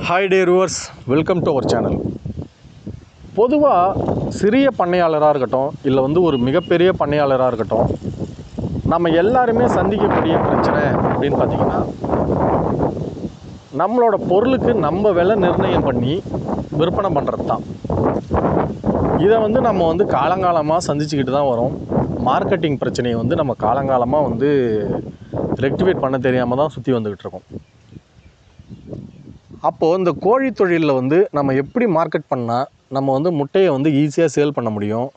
Hi dear viewers, welcome to our channel. பொதுவாக சிறிய பண்ணையாளராக இருக்கட்டும், இல்லை ஒரு மிகப்பெரிய பண்ணையாளராக இருக்கட்டும், நம்ம எல்லாருமே சந்திக்கக்கூடிய பிரச்சனை அப்படின்னு பார்த்திங்கன்னா, நம்மளோட பொருளுக்கு நம்ம விலை நிர்ணயம் பண்ணி விற்பனை பண்ணுறது தான். இதை நம்ம காலங்காலமாக சந்திச்சுக்கிட்டு தான் வரோம். மார்க்கெட்டிங் பிரச்சனையை நம்ம காலங்காலமாக ரெக்டிவேட் பண்ண தெரியாமல் தான் சுற்றி வந்துக்கிட்டு இருக்கோம். அப்போது இந்த கோழி தொழிலில் நம்ம எப்படி மார்க்கெட் பண்ணால் நம்ம முட்டையை ஈஸியாக சேல் பண்ண முடியும்,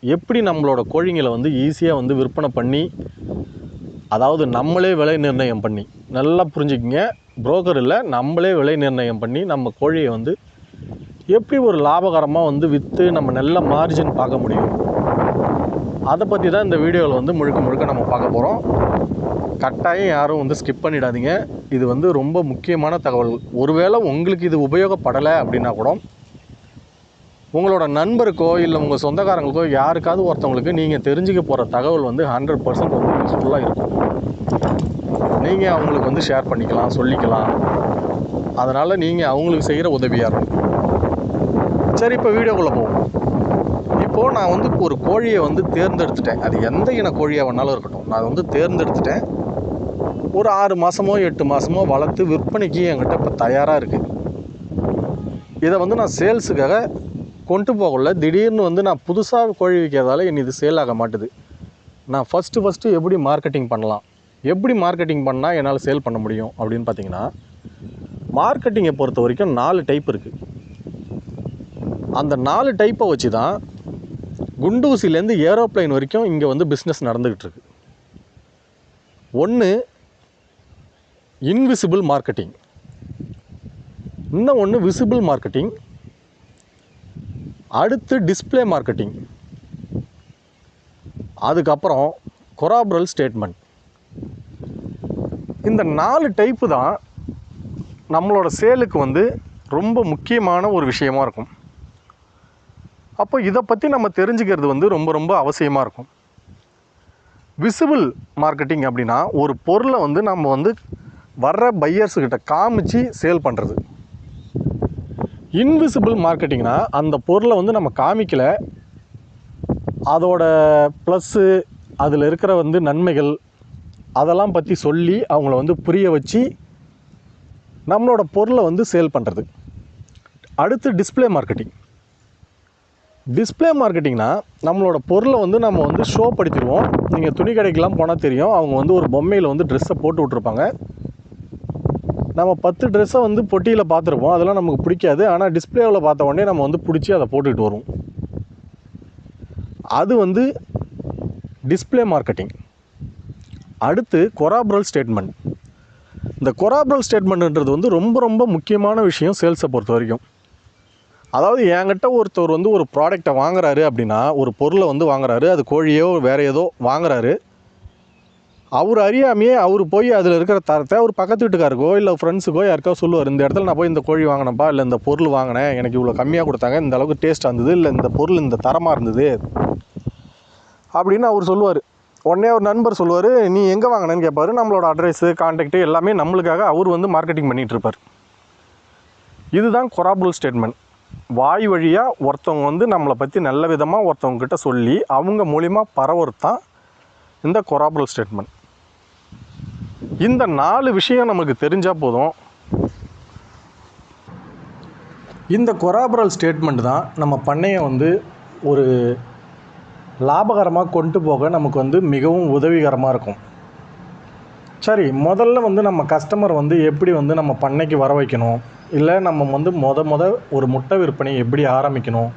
எப்படி நம்மளோட கோழிங்களை ஈஸியாக விற்பனை பண்ணி, அதாவது நம்மளே விலை நிர்ணயம் பண்ணி, நல்லா புரிஞ்சுக்கிங்க, புரோக்கர் இல்லை, நம்மளே விலை நிர்ணயம் பண்ணி நம்ம கோழியை எப்படி ஒரு லாபகரமாக விற்று நம்ம நல்ல மார்ஜின் பார்க்க முடியும், அதை பற்றி தான் இந்த வீடியோவில் முழுக்க முழுக்க நம்ம பார்க்க போகிறோம். கட்டாயம் யாரும் ஸ்கிப் பண்ணிடாதீங்க. இது ரொம்ப முக்கியமான தகவல். ஒருவேளை உங்களுக்கு இது உபயோகப்படலை அப்படின்னா கூட உங்களோட நண்பருக்கோ இல்லை உங்கள் சொந்தக்காரங்களுக்கோ யாருக்காவது ஒருத்தவங்களுக்கு நீங்கள் தெரிஞ்சுக்க போகிற தகவல் 100% யூஸ்ஃபுல்லாக இருக்கும். நீங்கள் அவங்களுக்கு ஷேர் பண்ணிக்கலாம், சொல்லிக்கலாம். அதனால் நீங்கள் அவங்களுக்கு செய்கிற உதவியாக இருக்கும். சரி, இப்போ வீடியோக்குள்ளே போவோம். இப்போது நான் ஒரு கோழியை தேர்ந்தெடுத்துட்டேன். அது எந்த இன கோழியாக வேணாலும் இருக்கட்டும், நான் தேர்ந்தெடுத்துட்டேன். ஒரு 6 மாதமோ 8 மாதமோ வளர்த்து விற்பனைக்கு என்கிட்ட இப்போ தயாராக இருக்குது. இதை நான் சேல்ஸுக்காக கொண்டு போகல. திடீர்னு நான் புதுசாக கோழி விற்கிறதால இது சேல் ஆக மாட்டுது. நான் ஃபஸ்ட்டு எப்படி மார்க்கெட்டிங் பண்ணலாம், எப்படி மார்க்கெட்டிங் பண்ணால் என்னால் சேல் பண்ண முடியும் அப்படின்னு பார்த்தீங்கன்னா, மார்க்கெட்டிங்கை பொறுத்த வரைக்கும் 4 டைப் இருக்குது. அந்த 4 டைப்பை வச்சு தான் குண்டூசிலேருந்து ஏரோப்ளைன் வரைக்கும் இங்கே பிஸ்னஸ் நடந்துக்கிட்டு இருக்கு. ஒன்று இன்விசிபிள் மார்க்கெட்டிங், இன்னும் ஒன்று விசிபிள் மார்க்கெட்டிங், அடுத்து டிஸ்பிளே மார்க்கெட்டிங், அதுக்கப்புறம் கொராபரல் ஸ்டேட்மெண்ட். இந்த 4 டைப்பு தான் நம்மளோட சேலுக்கு ரொம்ப முக்கியமான ஒரு விஷயமா இருக்கும். அப்போ இதை பற்றி நம்ம தெரிஞ்சுக்கிறது ரொம்ப ரொம்ப அவசியமாக இருக்கும். விசிபிள் மார்க்கெட்டிங் அப்படின்னா ஒரு பொருளை நம்ம வர்ற பையர்ஸுக்கிட்ட காமிச்சு சேல் பண்ணுறது. இன்விசிபிள் மார்க்கெட்டிங்னா அந்த பொருளை நம்ம காமிக்கலை, அதோட ப்ளஸ்ஸு, அதில் இருக்கிற நன்மைகள் அதெல்லாம் பற்றி சொல்லி அவங்கள புரிய வச்சு நம்மளோட பொருளை சேல் பண்ணுறது. அடுத்து டிஸ்பிளே மார்க்கெட்டிங். டிஸ்பிளே மார்க்கெட்டிங்னா நம்மளோட பொருளை நம்ம ஷோ படுத்திடுவோம். நீங்கள் துணி கடைக்கெலாம் போனால் தெரியும், அவங்க ஒரு பொம்மையில் ட்ரெஸ்ஸை போட்டு விட்ருப்பாங்க. நம்ம 10 ட்ரெஸ்ஸை பொட்டியில் பார்த்துருப்போம், அதெல்லாம் நமக்கு பிடிக்காது. ஆனால் டிஸ்பிளேவில் பார்த்த உடனே நம்ம பிடிச்சி அதை போட்டுக்கிட்டு வருவோம். அது டிஸ்பிளே மார்க்கெட்டிங். அடுத்து கொராபரல் ஸ்டேட்மெண்ட். இந்த கொராபரல் ஸ்டேட்மெண்ட்ன்றது ரொம்ப ரொம்ப முக்கியமான விஷயம் சேல்ஸை பொறுத்த வரைக்கும். அதாவது என்கிட்ட ஒருத்தர் ஒரு ப்ராடக்டை வாங்குறாரு அப்படின்னா, ஒரு பொருளை வாங்குறாரு, அது கோழியோ வேறு ஏதோ வாங்குறாரு. அவர் அறியாமையே அவர் போய் அதில் இருக்கிற தரத்தை அவர் பக்கத்து வீட்டுக்காருக்கோ இல்லை ஃப்ரெண்ட்ஸுக்கோ யாருக்கோ சொல்லுவார், இந்த இடத்துல நான் போய் இந்த கோழி வாங்கினப்பா, இல்லை இந்த பொருள் வாங்கினேன், எனக்கு இவ்வளோ கம்மியாக கொடுத்தாங்க, இந்த அளவுக்கு டேஸ்ட்டாக இருந்தது, இல்லை இந்த பொருள் இந்த தரமாக இருந்தது அப்படின்னு அவர் சொல்லுவார். உடனே ஒரு நண்பர் சொல்லுவார், நீ எங்கே வாங்கினேன்னு கேட்பார். நம்மளோட அட்ரெஸ்ஸு, கான்டாக்டு எல்லாமே நம்மளுக்காக அவர் மார்க்கெட்டிங் பண்ணிகிட்ருப்பார். இதுதான் கொராபரல் ஸ்டேட்மெண்ட். வாய் வழியாக ஒருத்தவங்க நம்மளை பற்றி நல்ல விதமாக ஒருத்தவங்கக்கிட்ட சொல்லி அவங்க மூலிமா பரவுறது தான் இந்த கொராபரல் ஸ்டேட்மெண்ட். இந்த 4 விஷயம் நமக்கு தெரிஞ்சால் போதும். இந்த கொராபரல் ஸ்டேட்மெண்ட் தான் நம்ம பண்ணையை ஒரு லாபகரமாக கொண்டு போக நமக்கு மிகவும் உதவிகரமாக இருக்கும். சரி, முதல்ல நம்ம கஸ்டமர் எப்படி நம்ம பண்ணைக்கு வர வைக்கணும், இல்லை நம்ம ஒரு முட்டை விற்பனை எப்படி ஆரம்பிக்கணும்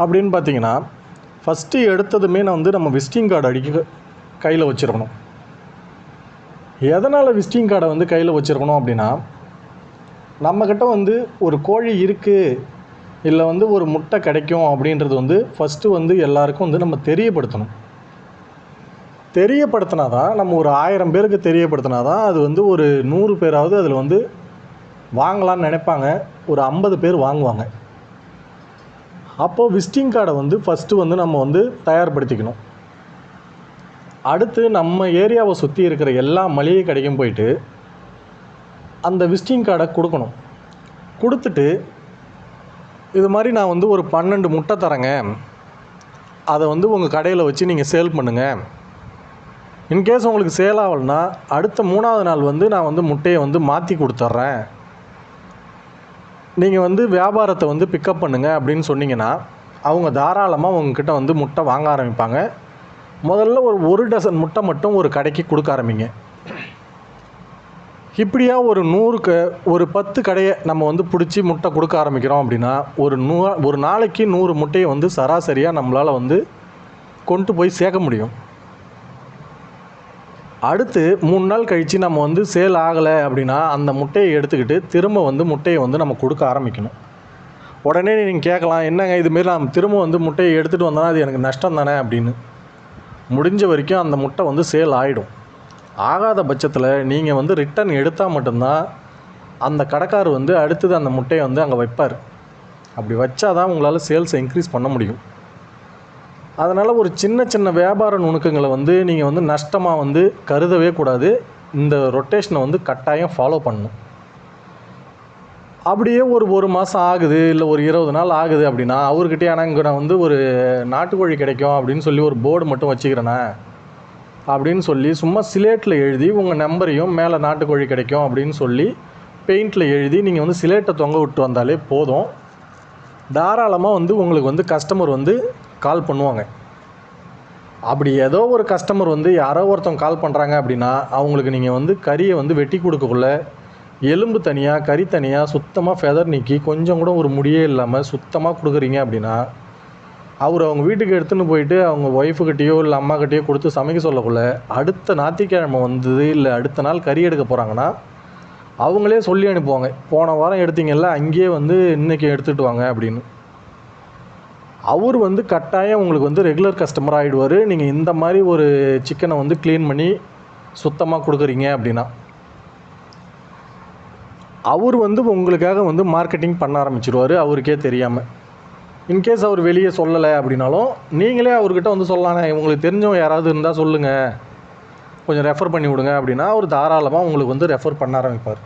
அப்படின்னு பார்த்தீங்கன்னா, ஃபஸ்ட்டு எடுத்ததுமே நம்ம விசிட்டிங் கார்டு அடிக்க கையில் வச்சுருக்கணும். எதனால் விசிட்டிங் கார்டை கையில் வச்சுருக்கணும் அப்படின்னா, நம்மக்கிட்ட ஒரு கோழி இருக்குது, இல்லை ஒரு முட்டை கிடைக்கும் அப்படின்றது ஃபஸ்ட்டு எல்லாருக்கும் நம்ம தெரியப்படுத்தணும். தெரியப்படுத்தினா தான், நம்ம ஒரு 1000 பேருக்கு தெரியப்படுத்தினா தான் அது ஒரு 100 பேராவது அதில் வாங்கலான்னு நினைப்பாங்க, ஒரு 50 பேர் வாங்குவாங்க. அப்போது விசிட்டிங் கார்டை ஃபஸ்ட்டு நம்ம தயார்படுத்திக்கணும். அடுத்து நம்ம ஏரியாவை சுற்றி இருக்கிற எல்லா மளிகை கடைக்கும் போயிட்டு அந்த விசிட்டிங் கார்டை கொடுக்கணும். கொடுத்துட்டு இது மாதிரி நான் வந்து ஒரு 12 முட்டை தரேங்க, அதை வந்து உங்கள் கடையில் வச்சு நீங்கள் சேல் பண்ணுங்கள். இன்கேஸ் உங்களுக்கு சேல் ஆகலைன்னா அடுத்த 3ஆவது நாள் வந்து நான் வந்து முட்டையை வந்து மாற்றி கொடுத்துட்றேன், நீங்கள் வந்து வியாபாரத்தை வந்து பிக்கப் பண்ணுங்கள் அப்படின்னு சொன்னீங்கன்னா அவங்க தாராளமாக உங்ககிட்ட வந்து முட்டை வாங்க ஆரம்பிப்பாங்க. முதல்ல ஒரு டசன் முட்டை மட்டும் ஒரு கடைக்கு கொடுக்க ஆரம்பிங்க. இப்படியா ஒரு 10 கடையை நம்ம வந்து பிடிச்சி முட்டை கொடுக்க ஆரம்பிக்கிறோம் அப்படின்னா ஒரு நாளைக்கு 100 முட்டையை வந்து சராசரியாக நம்மளால் வந்து கொண்டு போய் சேர்க்க முடியும். அடுத்து 3 நாள் கழித்து நம்ம வந்து சேல் ஆகலை அப்படின்னா அந்த முட்டையை எடுத்துக்கிட்டு திரும்ப வந்து முட்டையை வந்து நம்ம கொடுக்க ஆரம்பிக்கணும். உடனே நீங்கள் கேட்கலாம், என்னங்க இதுமாரி நான் திரும்ப வந்து முட்டையை எடுத்துகிட்டு வந்தோன்னா அது எனக்கு நஷ்டம் தானே அப்படின்னு. முடிஞ்ச வரைக்கும் அந்த முட்டை வந்து சேல் ஆகிடும். ஆகாத பட்சத்தில் நீங்கள் வந்து ரிட்டன் எடுத்தால் மட்டும்தான் அந்த கடைக்காரர் வந்து அடுத்தது அந்த முட்டையை வந்து அங்கே வைப்பார். அப்படி வச்சா தான் உங்களால் சேல்ஸை இன்க்ரீஸ் பண்ண முடியும். அதனால் ஒரு சின்ன சின்ன வியாபார நுணுக்கங்களை வந்து நீங்கள் வந்து நஷ்டமாக வந்து கருதவே கூடாது. இந்த ரொட்டேஷனை வந்து கட்டாயம் ஃபாலோ பண்ணணும். அப்படியே ஒரு மாதம் ஆகுது, இல்லை ஒரு 20 நாள் ஆகுது அப்படின்னா அவர்கிட்டயே ஆனால் இங்கே நான் வந்து ஒரு நாட்டுக்கோழி கிடைக்கும் அப்படின்னு சொல்லி ஒரு போர்டு மட்டும் வச்சுக்கிறேண்ணே அப்படின்னு சொல்லி சும்மா சிலேட்டில் எழுதி உங்கள் நம்பரையும் மேலே நாட்டுக்கோழி கிடைக்கும் அப்படின்னு சொல்லி பெயிண்டில் எழுதி நீங்கள் வந்து சிலேட்டை தொங்க விட்டு வந்தாலே போதும். தாராளமாக வந்து உங்களுக்கு வந்து கஸ்டமர் வந்து கால் பண்ணுவாங்க. அப்படி ஏதோ ஒரு கஸ்டமர் வந்து யாரோ ஒருத்தவங்க கால் பண்ணுறாங்க அப்படின்னா அவங்களுக்கு நீங்கள் வந்து கறியை வந்து வெட்டி கொடுக்கக்குள்ள எலும்பு தனியாக கறி தனியாக சுத்தமாக ஃபெதர் நீக்கி கொஞ்சம் கூட ஒரு முடியே இல்லாமல் சுத்தமாக கொடுக்குறீங்க அப்படின்னா அவங்க வீட்டுக்கு எடுத்துன்னு போயிட்டு அவங்க ஒய்ஃபுக்கிட்டேயோ இல்லை அம்மாக்கிட்டேயோ கொடுத்து சமைக்க சொல்லக்குள்ள அடுத்த ஞாயிற்றுக்கிழமை வந்தது இல்லை அடுத்த நாள் கறி எடுக்க போகிறாங்கன்னா அவங்களே சொல்லி அனுப்புவாங்க, போன வாரம் எடுத்தீங்கல்ல அங்கேயே வந்து இன்றைக்கி எடுத்துகிட்டு வாங்க அப்படின்னு. அவர் வந்து கட்டாயம் உங்களுக்கு வந்து ரெகுலர் கஸ்டமர் ஆகிடுவார். நீங்கள் இந்த மாதிரி ஒரு சிக்கனை வந்து க்ளீன் பண்ணி சுத்தமாக கொடுக்குறீங்க அப்படின்னா அவர் வந்து உங்களுக்காக வந்து மார்க்கெட்டிங் பண்ண ஆரம்பிச்சிடுவார் அவருக்கே தெரியாமல். இன்கேஸ் அவர் வெளியே சொல்லலை அப்படின்னாலும் நீங்களே அவர்கிட்ட வந்து சொல்லலாங்க, உங்களுக்கு தெரிஞ்சவங்க யாராவது இருந்தால் சொல்லுங்கள், கொஞ்சம் ரெஃபர் பண்ணி விடுங்க அப்படின்னா அவர் தாராளமாக உங்களுக்கு வந்து ரெஃபர் பண்ண ஆரம்பிப்பார்.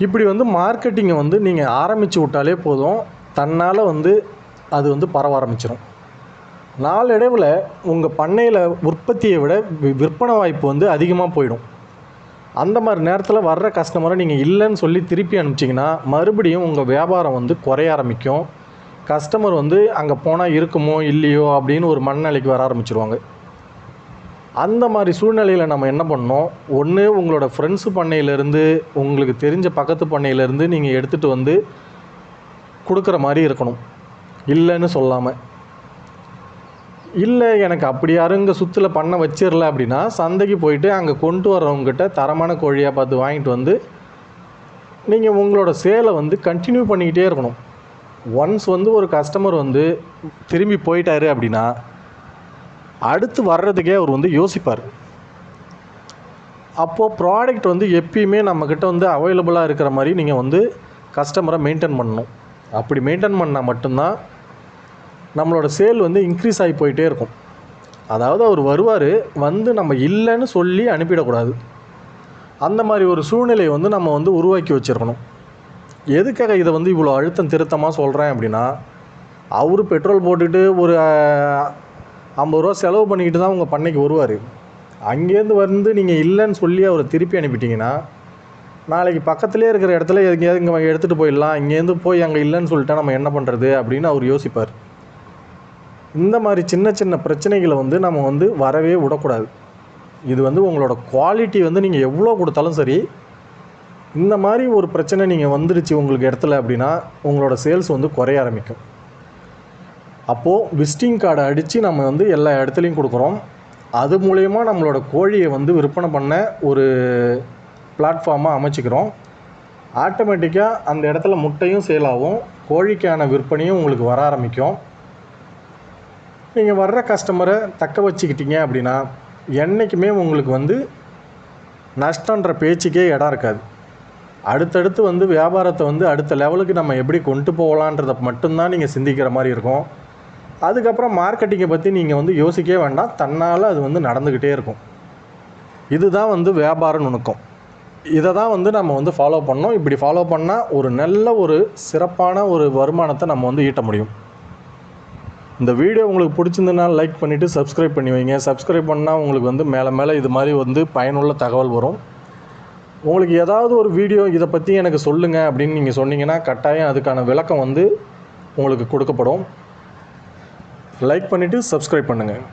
இப்படி வந்து மார்க்கெட்டிங்கை வந்து நீங்கள் ஆரம்பித்து விட்டாலே போதும், தன்னால் வந்து அது வந்து பரவ ஆரம்பிச்சிடும். நாளடைவில் உங்கள் பண்ணையில் உற்பத்தியை விட விற்பனை வாய்ப்பு வந்து அதிகமாக போயிடும். அந்த மாதிரி நேரத்தில் வர்ற கஸ்டமரை நீங்கள் இல்லைன்னு சொல்லி திருப்பி அனுப்பிச்சிங்கன்னா மறுபடியும் உங்கள் வியாபாரம் வந்து குறைய ஆரம்பிக்கும். கஸ்டமர் வந்து அங்கே போனால் இருக்குமோ இல்லையோ அப்படின்னு ஒரு மனநிலைக்கு வர ஆரம்பிச்சிருவாங்க. அந்த மாதிரி சூழ்நிலையில் நம்ம என்ன பண்ணோம், ஒன்று உங்களோட ஃப்ரெண்ட்ஸு பண்ணையிலேருந்து உங்களுக்கு தெரிஞ்ச பக்கத்து பண்ணையிலேருந்து நீங்கள் எடுத்துகிட்டு வந்து கொடுக்குற மாதிரி இருக்கணும், இல்லைன்னு சொல்லாமல். இல்லை எனக்கு அப்படி யாரும் இங்கே சுற்றில் பண்ண வச்சிடல அப்படின்னா சந்தைக்கு போயிட்டு அங்கே கொண்டு வர்றவங்ககிட்ட தரமான கோழியாக பார்த்து வாங்கிட்டு வந்து நீங்கள் உங்களோட சேலை வந்து கண்டினியூ பண்ணிக்கிட்டே இருக்கணும். ஒன்ஸ் வந்து ஒரு கஸ்டமர் வந்து திரும்பி போயிட்டாரு அப்படின்னா அடுத்து வர்றதுக்கே அவர் வந்து யோசிப்பார். அப்போது ப்ராடக்ட் வந்து எப்பயுமே நம்மக்கிட்ட வந்து அவைலபிளாக இருக்கிற மாதிரி நீங்கள் வந்து கஸ்டமரை மெயின்டைன் பண்ணணும். அப்படி மெயின்டைன் பண்ணால் மட்டும்தான் நம்மளோட சேல் வந்து இன்க்ரீஸ் ஆகி போயிட்டே இருக்கும். அதாவது அவர் வருவார், வந்து நம்ம இல்லைன்னு சொல்லி அனுப்பிடக்கூடாது. அந்த மாதிரி ஒரு சூழ்நிலையை வந்து நம்ம வந்து உருவாக்கி வச்சுருக்கணும். எதுக்காக இதை வந்து இவ்வளோ அழுத்தம் திருத்தமாக சொல்கிறேன் அப்படின்னா, அவர் பெட்ரோல் போட்டுட்டு ஒரு 50 ரூபா செலவு பண்ணிக்கிட்டு தான் உங்கள் பண்ணைக்கு வருவார். அங்கேருந்து வந்து நீங்கள் இல்லைன்னு சொல்லி அவரை திருப்பி அனுப்பிட்டீங்கன்னா நாளைக்கு பக்கத்துலேயே இருக்கிற இடத்துல எங்கேயாவது இங்கே எடுத்துகிட்டு போயிடலாம், இங்கேருந்து போய் அங்கே இல்லைன்னு சொல்லிட்டா நம்ம என்ன பண்ணுறது அப்படின்னு அவர் யோசிப்பார். இந்த மாதிரி சின்ன சின்ன பிரச்சனைகளை வந்து நம்ம வந்து வரவே விடக்கூடாது. இது வந்து உங்களோட குவாலிட்டி வந்து நீங்கள் எவ்வளோ கொடுத்தாலும் சரி, இந்த மாதிரி ஒரு பிரச்சனை நீங்கள் வந்துடுச்சு உங்களுக்கு இடத்துல அப்படின்னா உங்களோட சேல்ஸ் வந்து குறைய ஆரம்பிக்கும். அப்போது விசிட்டிங் கார்டை அடித்து நம்ம வந்து எல்லா இடத்துலையும் கொடுக்குறோம். அது மூலயமா நம்மளோட கோழியை வந்து விற்பனை பண்ண ஒரு பிளாட்ஃபார்மாக அமைச்சிக்கிறோம். ஆட்டோமேட்டிக்காக அந்த இடத்துல முட்டையும் சேல் ஆகும், கோழிக்கான விற்பனையும் உங்களுக்கு வர ஆரம்பிக்கும். நீங்கள் வர்ற கஸ்டமரை தக்க வச்சுக்கிட்டீங்க அப்படின்னா என்றைக்குமே உங்களுக்கு வந்து நஷ்டன்ற பேச்சுக்கே இடம் இருக்காது. அடுத்தடுத்து வந்து வியாபாரத்தை வந்து அடுத்த லெவலுக்கு நம்ம எப்படி கொண்டு போகலான்றதை மட்டும்தான் நீங்கள் சிந்திக்கிற மாதிரி இருக்கும். அதுக்கப்புறம் மார்க்கெட்டிங்கை பற்றி நீங்கள் வந்து யோசிக்கவே வேண்டாம், தன்னால் அது வந்து நடந்துக்கிட்டே இருக்கும். இதுதான் வந்து வியாபார நுணுக்கம். இதை தான் வந்து நம்ம வந்து ஃபாலோ பண்ணோம். இப்படி ஃபாலோ பண்ணால் ஒரு நல்ல ஒரு சிறப்பான ஒரு வருமானத்தை நம்ம வந்து ஈட்ட முடியும். இந்த வீடியோ உங்களுக்கு பிடிச்சிருந்ததுனா லைக் பண்ணிவிட்டு சப்ஸ்கிரைப் பண்ணி வைங்க. சப்ஸ்கிரைப் பண்ணால் உங்களுக்கு வந்து மேலே இது மாதிரி வந்து பயனுள்ள தகவல் வரும். உங்களுக்கு ஏதாவது ஒரு வீடியோ இதை பற்றி எனக்கு சொல்லுங்கள் அப்படின்னு நீங்கள் சொன்னீங்கன்னா கட்டாயம் அதுக்கான விளக்கம் வந்து உங்களுக்கு கொடுக்கப்படும். லைக் பண்ணிவிட்டு சப்ஸ்கிரைப் பண்ணுங்கள்.